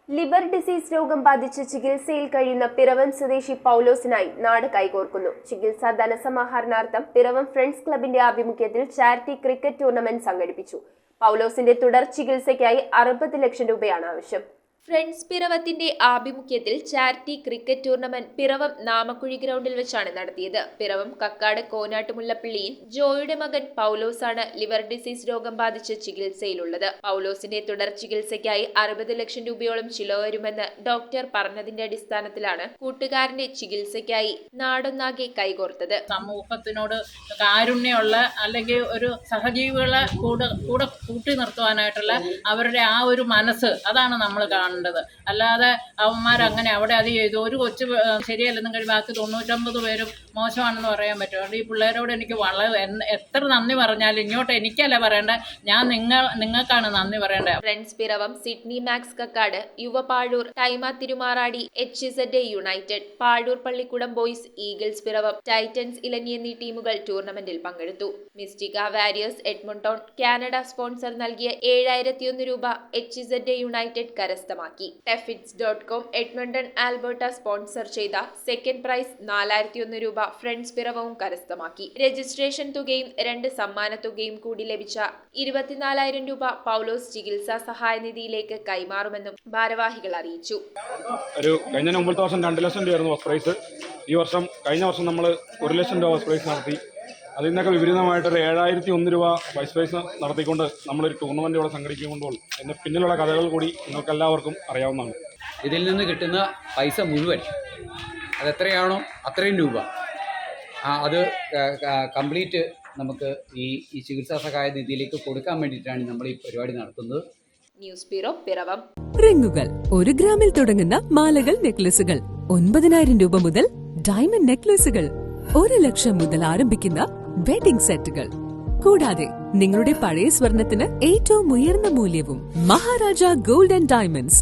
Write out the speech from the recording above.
Liver disease രോഗം ബാധിച്ച് ചികിത്സയിൽ കഴിയുന്ന പിറവം സ്വദേശി പൗലോസിനായി നാട് കൈകോർക്കുന്നു. ചികിത്സാ ധനസമാഹരണാർത്ഥം പിറവം ഫ്രണ്ട്സ് ക്ലബിന്റെ ആഭിമുഖ്യത്തിൽ ചാരിറ്റി ക്രിക്കറ്റ് ടൂർണമെന്റ് സംഘടിപ്പിച്ചു. പൗലോസിന്റെ തുടർ ചികിത്സയ്ക്കായി 60 ലക്ഷം രൂപയാണ് ആവശ്യം. ഫ്രണ്ട്സ് പിറവത്തിന്റെ ആഭിമുഖ്യത്തിൽ ചാരിറ്റി ക്രിക്കറ്റ് ടൂർണമെന്റ് പിറവം നാമക്കുഴി ഗ്രൗണ്ടിൽ വെച്ചാണ് നടത്തിയത്. പിറവം കക്കാട് കോനാട്ടുമുല്ലപ്പള്ളിയിൽ ജോയുടെ മകൻ പൗലോസാണ് ലിവർ ഡിസീസ് രോഗം ബാധിച്ച് ചികിത്സയിലുള്ളത്. പൗലോസിന്റെ തുടർ ചികിത്സയ്ക്കായി 60 ലക്ഷം രൂപയോളം ചിലവ് വരുമെന്ന് ഡോക്ടർ പറഞ്ഞതിന്റെ അടിസ്ഥാനത്തിലാണ് കൂട്ടുകാരന്റെ ചികിത്സയ്ക്കായി നാടൊന്നാകെ കൈകോർത്തത്. സമൂഹത്തിനോട് കാരുണ്യമുള്ള അല്ലെങ്കിൽ ഒരു സഹജീവികളെ കൂടെ കൂട്ടി നിർത്തുവാനായിട്ടുള്ള അവരുടെ ആ ഒരു മനസ്സ്, അതാണ് നമ്മൾ കാണുന്നത്. അല്ലാതെ അവന്മാരങ്ങനെ അവിടെ അത് ചെയ്തു, ഒരു കൊച്ചു ശരിയല്ലെന്നും കഴിയും ബാക്കി 99 പേരും മോശമാണെന്ന് പറയാൻ പറ്റും. അതുകൊണ്ട് ഈ പിള്ളേരോട് എനിക്ക് വളരെ എത്ര നന്ദി പറഞ്ഞാലും ഇങ്ങോട്ട് എനിക്കല്ല പറയേണ്ടത്, ഞാൻ നിങ്ങൾക്കാണ് നന്ദി പറയേണ്ടത്. Friends Piravam, Sydney max Kakkad, Yuva Pazhoor, ടൈമ തിരുമാറാടി, HZA യുണൈറ്റഡ്, പാഴൂർ പള്ളിക്കുടം boys, eagles Piravam, titans Elanji എന്നീ ടീമുകൾ ടൂർണമെന്റിൽ പങ്കെടുത്തു. മിസ്റ്റിക വാരിയേഴ്സ് എഡ്മണ്ടൺ കാനഡ സ്പോൺസർ നൽകിയ 7001 രൂപ HZA യുണൈറ്റഡ് കരസ്ഥമാക്കി. ടെഫിറ്റ്സ്.com എഡ്മണ്ടൺ ആൽബർട്ട സ്പോൺസർ ചെയ്ത സെക്കൻഡ് പ്രൈസ് 4001 രൂപ ഫ്രണ്ട്സ് പിറവവും കരസ്ഥമാക്കി. രജിസ്ട്രേഷൻ തുകയും 2 സമ്മാന തുകയും കൂടി ലഭിച്ച 24,000 രൂപ പൗലോസ് ചികിത്സാ സഹായ നിധിയിലേക്ക് കൈമാറുമെന്നും ഭാരവാഹികൾ അറിയിച്ചു. കഴിഞ്ഞ മുമ്പത്തെ വർഷം 2 ലക്ഷം രൂപയായിരുന്നു ഫസ്റ്റ് പ്രൈസ്. കഴിഞ്ഞ വർഷം നമ്മൾ 1 ലക്ഷം രൂപ ഫസ്റ്റ് പ്രൈസ് നടത്തി. അതിൽ നിന്നൊക്കെ വിപരീതമായിട്ടൊരു 7001 രൂപ ഫസ്റ്റ് പ്രൈസ് നടത്തിക്കൊണ്ട് നമ്മളൊരു ടൂർണമെൻറ്റ് ഇവിടെ സംഘടിപ്പിക്കുമ്പോൾ അതിൻ്റെ പിന്നിലുള്ള കഥകൾ കൂടി നിങ്ങൾക്ക് എല്ലാവർക്കും അറിയാവുന്നതാണ്. ഇതിൽ നിന്ന് കിട്ടുന്ന പൈസ മുഴുവൻ അതെത്രയാണോ അത്രയും രൂപ അത് കംപ്ലീറ്റ് നമുക്ക് ഈ ചികിത്സാ സഹായ നിധിയിലേക്ക് കൊടുക്കാൻ വേണ്ടിയിട്ടാണ് നമ്മൾ ഈ പരിപാടി നടത്തുന്നത്. News bureau Piravam. റിങ്ങുകൾ 1 ഗ്രാമിൽ തുടങ്ങുന്ന മാലകൾ, നെക്ലസുകൾ 9,000 രൂപ മുതൽ ഡയമണ്ട് നെക്ലസുകൾ 1 ലക്ഷം മുതൽ ആരംഭിക്കുന്ന വെഡിംഗ് സെറ്റുകൾ, കൂടാതെ നിങ്ങളുടെ പഴയ സ്വർണത്തിന് ഏറ്റവും ഉയർന്ന മൂല്യവും. Maharaja gold and diamonds,